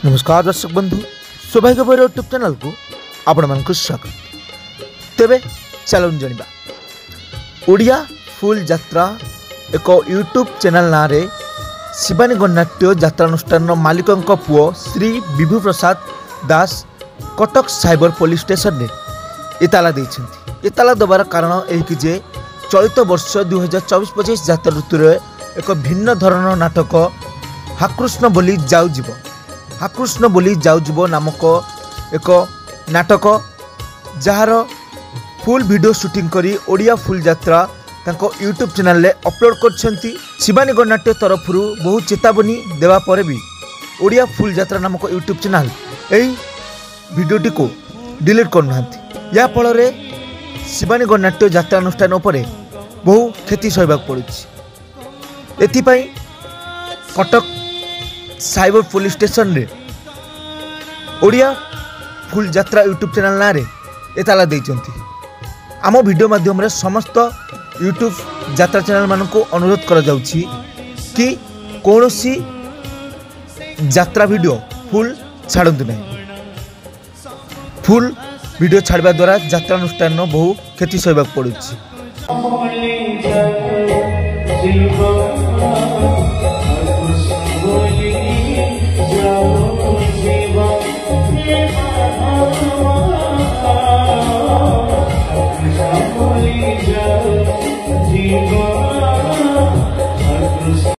नमस्कार दर्शक बंधु सौभाग्य भैरव यूट्यूब चैनल को आपण मान स्वागत। तेबे चलून जानिबा ओडिया फुल यात्रा एक यूट्यूब चैनल ना रे शिवानी गणनाट्य यात्रानुष्ठान मालिकंक पुओ श्री विभु प्रसाद दास कटक साइबर पुलिस स्टेशन रे इताला देइछन्ति। इताला दबार कारण एही कि जे चलित वर्ष 2024-25 यात्रा ऋतु एक भिन्न धरण नाटक हाकृष्ण बोली जाऊ जीव हाकृष्ण बोली जाऊ जीव नामक एक नाटक जार फुल वीडियो शूटिंग करी ओडिया फुल यात्रा तांको यूट्यूब चैनल रे अपलोड करछन्ती। शिवानी गणनाट्य तरफ बहुत चेतावनी देवा पर भी ओडिया फुल यात्रा नामक यूट्यूब चैनल एही वीडियोटी को डिलीट करनांती। या फल रे शिवानी गणनाट्य यात्रा अनुष्ठान उपरे बहु क्षति सहबाक पड़ुछि। एथिपाई कटक साइबर पुलिस स्टेशन रे ओडिया फुल यात्रा यूट्यूब चैनल ना रे एताला देइचंती। आम वीडियो माध्यम रे समस्त यूट्यूब यात्रा चैनल मान को अनुरोध करा जाउछि कि कोनोसी यात्रा वीडियो फुल छाड़ंतु नहीं। फुल वीडियो छाड़बा द्वारा यात्रा अनुष्ठान बहु क्षति सहबाक पड़ुछि।